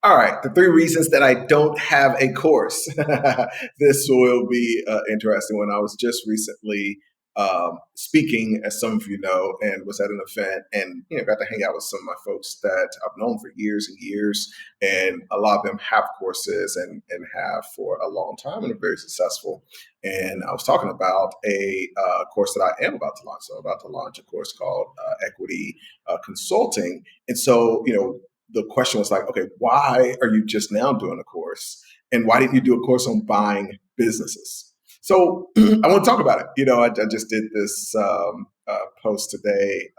All right, the three reasons that I don't have a course. This will be interesting. When I was just recently speaking, as some of you know, and was at an event, and got to hang out with some of my folks that I've known for years and years, and a lot of them have courses and have for a long time and are very successful. And I was talking about a course that I am about to launch. So I'm about to launch a course called Equity Consulting, and so the question was like, okay, why are you just now doing a course? And why didn't you do a course on buying businesses? So I want to talk about it. I just did this post today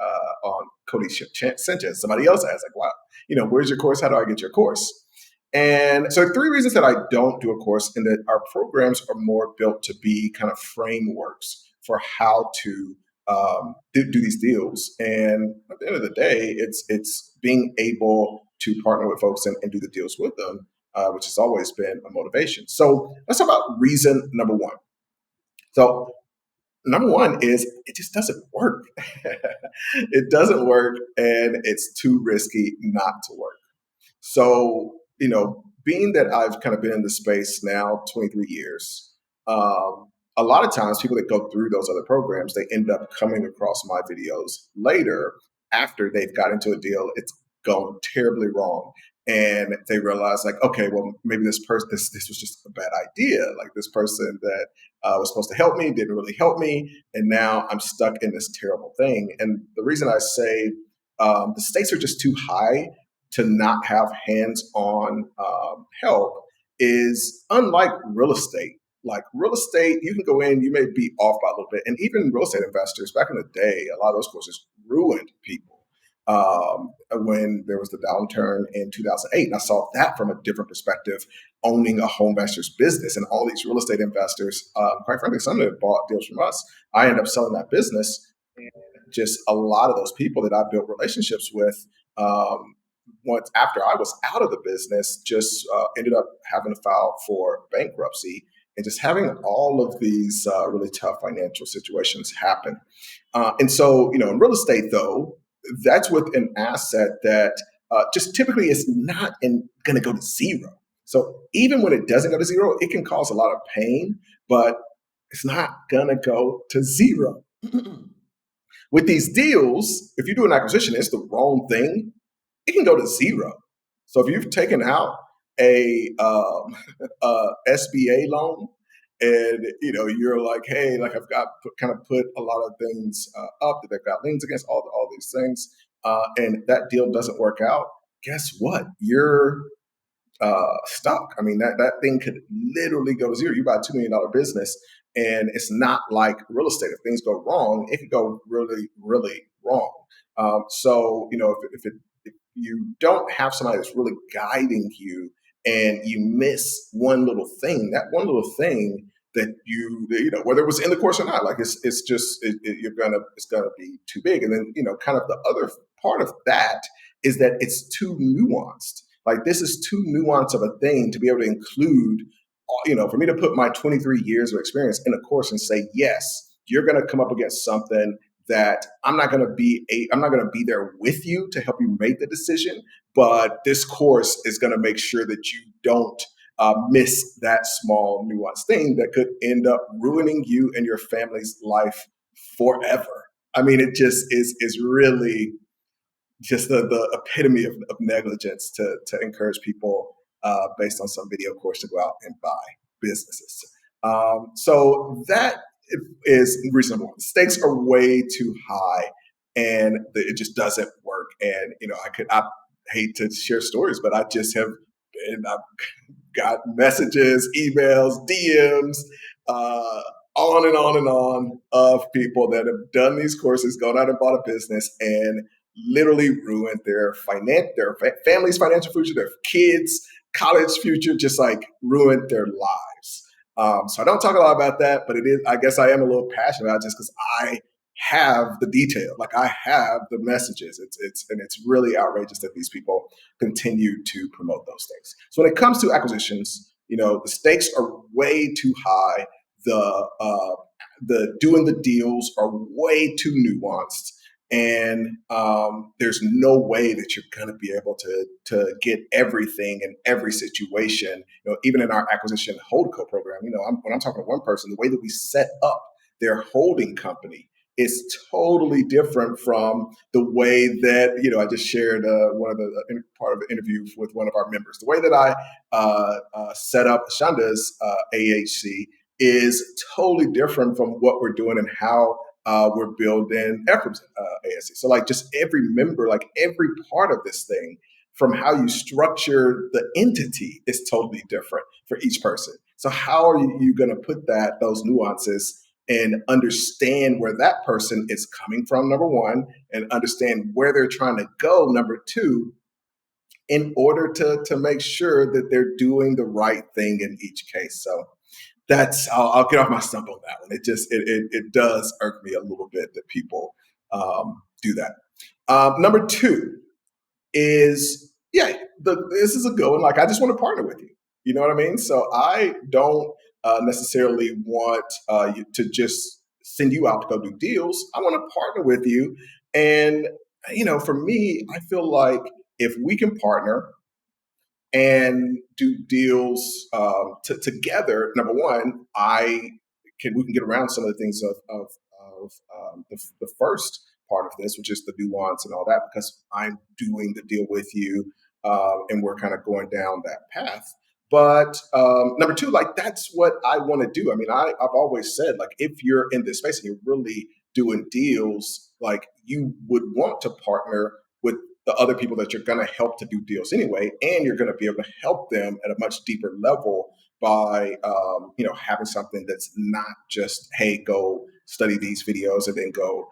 on Cody Sanchez. Somebody else asked, like, wow, where's your course? How do I get your course? And so three reasons that I don't do a course, and that our programs are more built to be kind of frameworks for how to do these deals. And at the end of the day, it's being able to partner with folks and do the deals with them, which has always been a motivation. So let's talk about reason number one. So number one is it just doesn't work. It doesn't work, and it's too risky not to work. So, being that I've kind of been in the space now 23 years, a lot of times people that go through those other programs, they end up coming across my videos later after they've got into a deal. It's gone terribly wrong. And they realize, like, okay, well, maybe this person, this was just a bad idea. Like, this person that was supposed to help me didn't really help me. And now I'm stuck in this terrible thing. And the reason I say the stakes are just too high to not have hands-on help is unlike real estate. Like real estate, you can go in, you may be off by a little bit. And even real estate investors, back in the day, a lot of those courses ruined people. When there was the downturn in 2008, and I saw that from a different perspective, owning a home investor's business, and all these real estate investors, quite frankly, some of them bought deals from us. I ended up selling that business, and just a lot of those people that I built relationships with, once after I was out of the business, just ended up having to file for bankruptcy, and just having all of these really tough financial situations happen. And so, in real estate, though, that's with an asset that just typically is not going to go to zero. So even when it doesn't go to zero, it can cause a lot of pain, but it's not going to go to zero. With these deals, if you do an acquisition, it's the wrong thing, it can go to zero. So if you've taken out a SBA loan, and you're like, hey, like I've got kind of put a lot of things up that they've got liens against, all these things, and that deal doesn't work out. Guess what? You're stuck. I mean, that thing could literally go to zero. You buy a $2 million business, and it's not like real estate. If things go wrong, it could go really, really wrong. So if you don't have somebody that's really guiding you, and you miss one little thing, that one little thing that whether it was in the course or not, like it's gonna be too big. And then kind of the other part of that is that it's too nuanced. Like, this is too nuanced of a thing to be able to include, for me to put my 23 years of experience in a course and say, yes, you're going to come up against something that I'm not going to be there with you to help you make the decision, but this course is going to make sure that you don't miss that small nuanced thing that could end up ruining you and your family's life forever. I mean, it just is really just the epitome of negligence to encourage people based on some video course to go out and buy businesses. So that is reasonable. The stakes are way too high, and it just doesn't work. And I hate to share stories, but I just have I've got messages, emails, DMs, on and on and on of people that have done these courses, gone out and bought a business, and literally ruined their family's financial future, their kids' college future, just like ruined their lives. So I don't talk a lot about that, but I guess I am a little passionate about it just because I have the detail, like I have the messages. It's really outrageous that these people continue to promote those things. So when it comes to acquisitions, the stakes are way too high. The doing the deals are way too nuanced. And there's no way that you're going to be able to get everything in every situation. Even in our acquisition holdco program, when I'm talking to one person, the way that we set up their holding company is totally different from the way that I just shared one of the part of the interview with one of our members. The way that I set up Shanda's AHC is totally different from what we're doing and how we're building Ephraim's ASC. So like just every member, like every part of this thing, from how you structure the entity is totally different for each person. So how are you going to put those nuances and understand where that person is coming from, number one, and understand where they're trying to go, number two, in order to make sure that they're doing the right thing in each case. So I'll get off my stump on that one. It does irk me a little bit that people do that. Number two is, this is a good one. Like, I just want to partner with you. You know what I mean? So I don't necessarily want you to just send you out to go do deals. I want to partner with you. And, for me, I feel like if we can partner and do deals together, number one, we can get around some of the things of the first part of this, which is the nuance and all that, because I'm doing the deal with you, and we're kind of going down that path. But number two, like, that's what I want to do. I mean, I've always said, like, if you're in this space and you're really doing deals, like, you would want to partner with the other people that you're going to help to do deals anyway, and you're going to be able to help them at a much deeper level by having something that's not just, hey, go study these videos and then go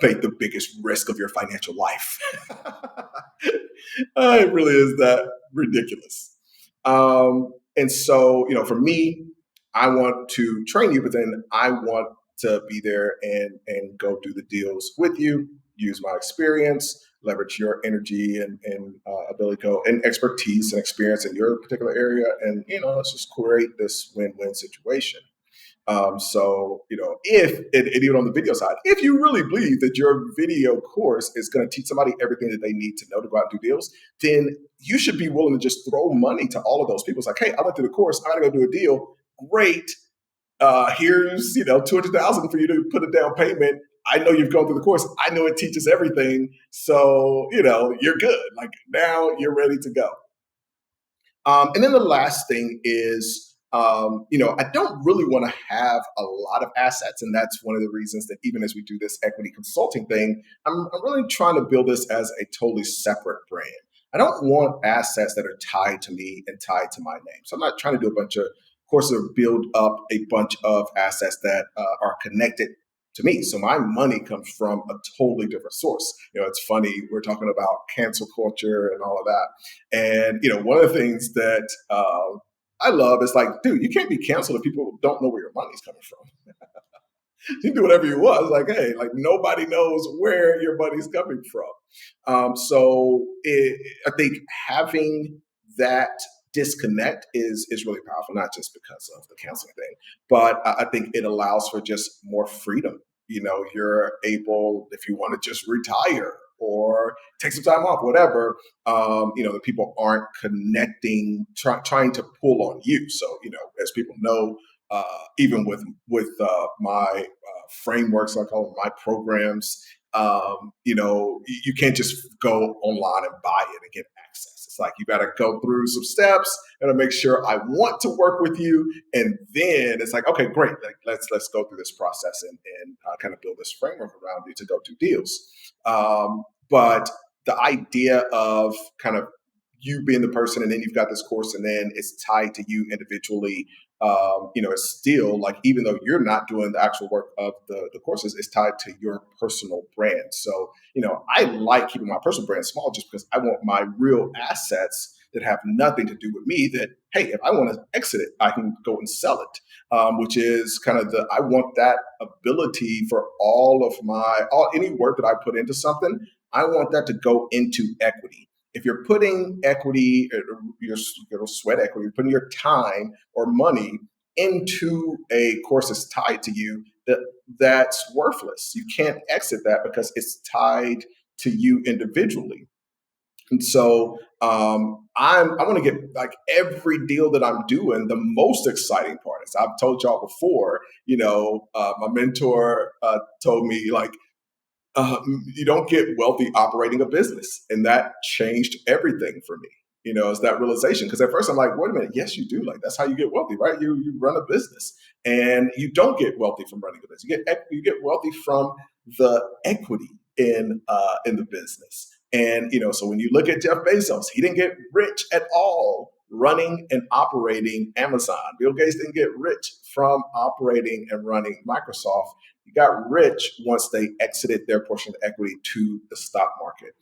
take the biggest risk of your financial life. It really is that ridiculous. And so, for me, I want to train you, but then I want to be there and go do the deals with you, use my experience, leverage your energy and ability and expertise and experience in your particular area. And, let's just create this win-win situation. So, if, and even on the video side, if you really believe that your video course is going to teach somebody everything that they need to know to go out and do deals, then you should be willing to just throw money to all of those people. It's like, hey, I went through the course, I'm going to go do a deal. Great. Here's, $200,000 for you to put a down payment. I know you've gone through the course. I know it teaches everything. So, you're good. Like, now you're ready to go. And then the last thing is, I don't really want to have a lot of assets. And that's one of the reasons that even as we do this equity consulting thing, I'm really trying to build this as a totally separate brand. I don't want assets that are tied to me and tied to my name. So I'm not trying to do a bunch of courses or build up a bunch of assets that are connected to me. So my money comes from a totally different source. It's funny, we're talking about cancel culture and all of that. And, one of the things that I love is like, dude, you can't be canceled if people don't know where your money's coming from. You can do whatever you want. It's like, hey, like, nobody knows where your money's coming from. I think having that disconnect is really powerful, not just because of the counseling thing, but I think it allows for just more freedom. You're able, if you want to just retire or take some time off, whatever, the people aren't connecting, trying to pull on you. So, as people know, even with my frameworks, I call them my programs, you can't just go online and buy it and get access. It's like you got to go through some steps and make sure I want to work with you, and then it's like, okay, great, like, let's go through this process and kind of build this framework around you to go do deals. But the idea of kind of you being the person, and then you've got this course, and then it's tied to you individually. It's still like, even though you're not doing the actual work of the courses, it's tied to your personal brand. So, I like keeping my personal brand small just because I want my real assets that have nothing to do with me, that, hey, if I want to exit it, I can go and sell it, which is kind of I want that ability for any work that I put into something, I want that to go into equity. If you're putting equity, your sweat equity, you're putting your time or money into a course that's tied to you, that's worthless. You can't exit that because it's tied to you individually. And so I want to get like every deal that I'm doing. The most exciting part is I've told y'all before. My mentor told me like you don't get wealthy operating a business. And that changed everything for me. It's that realization. Because at first I'm like, wait a minute, yes, you do. Like that's how you get wealthy, right? You run a business, and you don't get wealthy from running a business. You get wealthy from the equity in the business. And so when you look at Jeff Bezos, he didn't get rich at all running and operating Amazon. Bill Gates didn't get rich from operating and running Microsoft. He got rich once they exited their portion of equity to the stock market.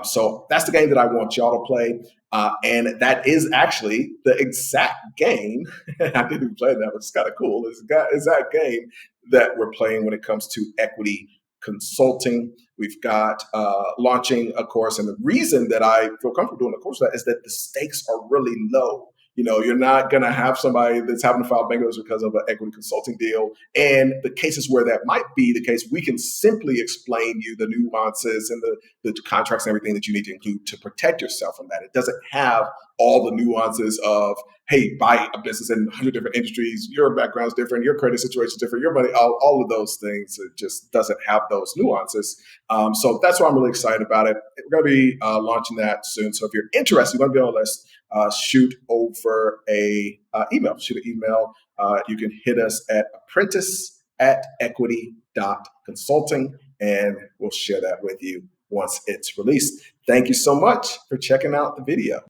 So that's the game that I want y'all to play. And that is actually the exact game. I didn't even play that, but it's kind of cool. It's that game that we're playing when it comes to equity consulting. We've got launching a course. And the reason that I feel comfortable doing a course like that is that the stakes are really low. You're not going to have somebody that's having to file bankruptcy because of an equity consulting deal. And the cases where that might be the case, we can simply explain you the nuances and the contracts and everything that you need to include to protect yourself from that. It doesn't have all the nuances of, hey, buy a business in 100 different industries, your background's different, your credit situation's different, your money, all of those things. It just doesn't have those nuances. So that's why I'm really excited about it. We're going to be launching that soon. So if you're interested, you want to be on the list, shoot over a email. Shoot an email. You can hit us at apprentice@equity.consulting, and we'll share that with you once it's released. Thank you so much for checking out the video.